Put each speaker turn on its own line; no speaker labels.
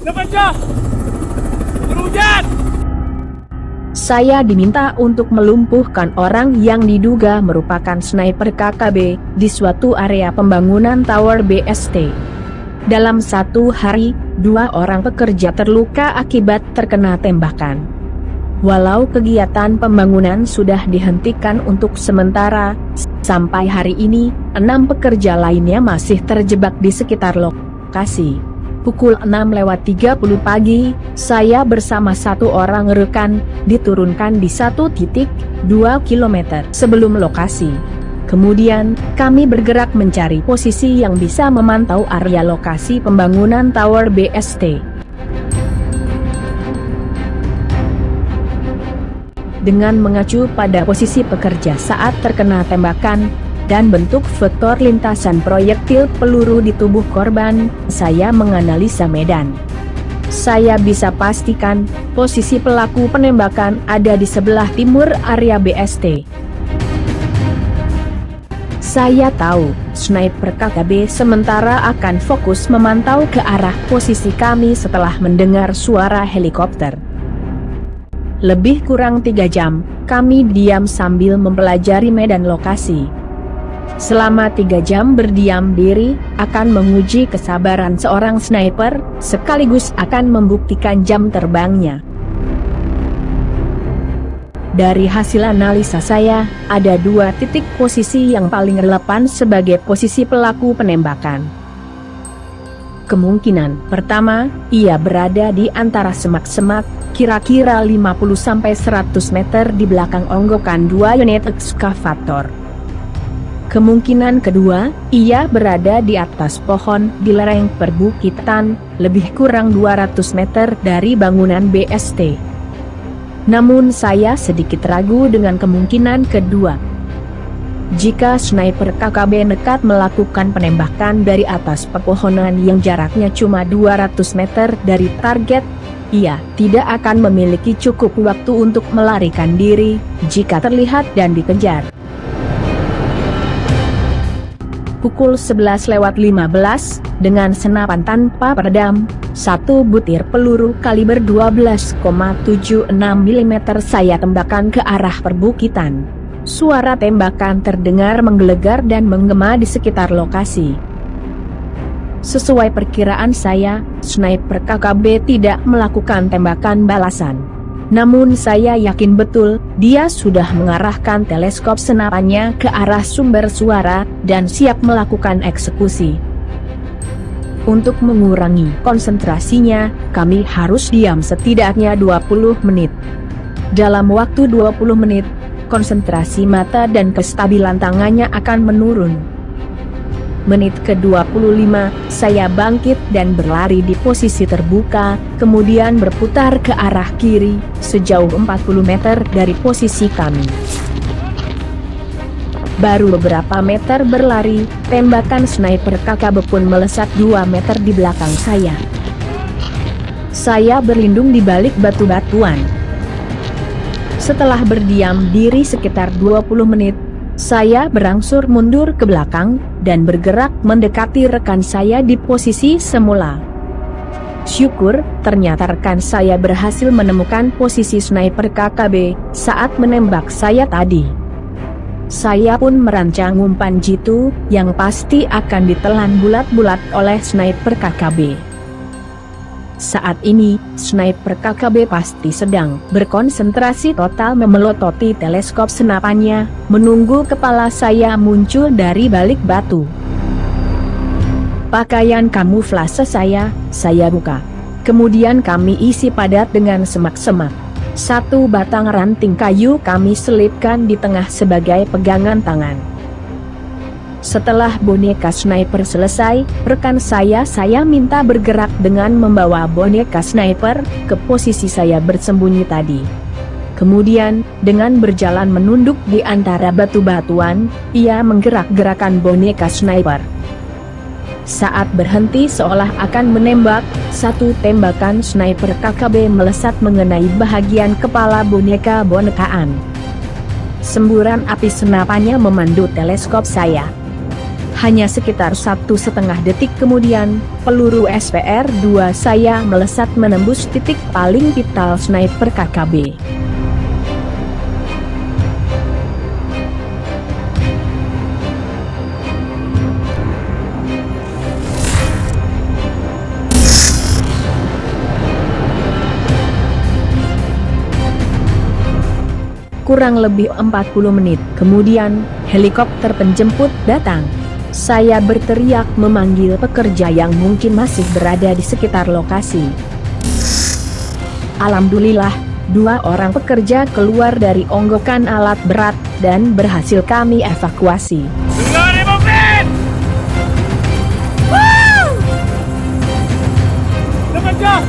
Lepas Berhujan!
Saya diminta untuk melumpuhkan orang yang diduga merupakan sniper KKB di suatu area pembangunan Tower BST. Dalam satu hari, 2 orang pekerja terluka akibat terkena tembakan. Walau kegiatan pembangunan sudah dihentikan untuk sementara, sampai hari ini, 6 pekerja lainnya masih terjebak di sekitar lokasi. Pukul 6:30 pagi, saya bersama 1 orang rekan, diturunkan di 1.2 km sebelum lokasi. Kemudian, kami bergerak mencari posisi yang bisa memantau area lokasi pembangunan Tower BST. Dengan mengacu pada posisi pekerja saat terkena tembakan, dan bentuk vektor lintasan proyektil peluru di tubuh korban, saya menganalisa medan. Saya bisa pastikan, posisi pelaku penembakan ada di sebelah timur area BST. Saya tahu, sniper KKB sementara akan fokus memantau ke arah posisi kami setelah mendengar suara helikopter. Lebih kurang 3 jam, kami diam sambil mempelajari medan lokasi. Selama 3 jam berdiam diri, akan menguji kesabaran seorang sniper, sekaligus akan membuktikan jam terbangnya. Dari hasil analisa saya, ada 2 titik posisi yang paling relevan sebagai posisi pelaku penembakan. Kemungkinan pertama, ia berada di antara semak-semak, kira-kira 50-100 meter di belakang onggokan 2 unit ekskavator. Kemungkinan kedua, ia berada di atas pohon di lereng perbukitan, lebih kurang 200 meter dari bangunan BST. Namun saya sedikit ragu dengan kemungkinan kedua. Jika sniper KKB nekat melakukan penembakan dari atas pepohonan yang jaraknya cuma 200 meter dari target, ia tidak akan memiliki cukup waktu untuk melarikan diri jika terlihat dan dikejar. Pukul 11:15, dengan senapan tanpa peredam, 1 butir peluru kaliber 12,76 mm saya tembakkan ke arah perbukitan. Suara tembakan terdengar menggelegar dan menggema di sekitar lokasi. Sesuai perkiraan saya, sniper KKB tidak melakukan tembakan balasan. Namun saya yakin betul, dia sudah mengarahkan teleskop senapannya ke arah sumber suara, dan siap melakukan eksekusi. Untuk mengurangi konsentrasinya, kami harus diam setidaknya 20 menit. Dalam waktu 20 menit, konsentrasi mata dan kestabilan tangannya akan menurun. Menit ke-25, saya bangkit dan berlari di posisi terbuka, kemudian berputar ke arah kiri, sejauh 40 meter dari posisi kami. Baru beberapa meter berlari, tembakan sniper KKB pun melesat 2 meter di belakang saya. Saya berlindung di balik batu-batuan. Setelah berdiam diri sekitar 20 menit, saya berangsur mundur ke belakang, dan bergerak mendekati rekan saya di posisi semula. Syukur, ternyata rekan saya berhasil menemukan posisi sniper KKB saat menembak saya tadi. Saya pun merancang umpan jitu, yang pasti akan ditelan bulat-bulat oleh sniper KKB. Saat ini, sniper KKB pasti sedang berkonsentrasi total memelototi teleskop senapannya, menunggu kepala saya muncul dari balik batu. Pakaian kamuflase saya buka. Kemudian kami isi padat dengan semak-semak. 1 batang ranting kayu kami selipkan di tengah sebagai pegangan tangan. Setelah boneka sniper selesai, rekan saya minta bergerak dengan membawa boneka sniper ke posisi saya bersembunyi tadi. Kemudian, dengan berjalan menunduk di antara batu-batuan, ia menggerak-gerakan boneka sniper. Saat berhenti seolah akan menembak, 1 tembakan sniper KKB melesat mengenai bahagian kepala boneka bonekaan. Semburan api senapannya memandu teleskop saya. Hanya sekitar 1,5 detik kemudian, peluru SPR-2 saya melesat menembus titik paling vital sniper KKB. Kurang lebih 40 menit kemudian, helikopter penjemput datang. Saya berteriak memanggil pekerja yang mungkin masih berada di sekitar lokasi. Alhamdulillah, 2 orang pekerja keluar dari onggokan alat berat dan berhasil kami evakuasi.
Lari mobil! Woo! Lepas jam!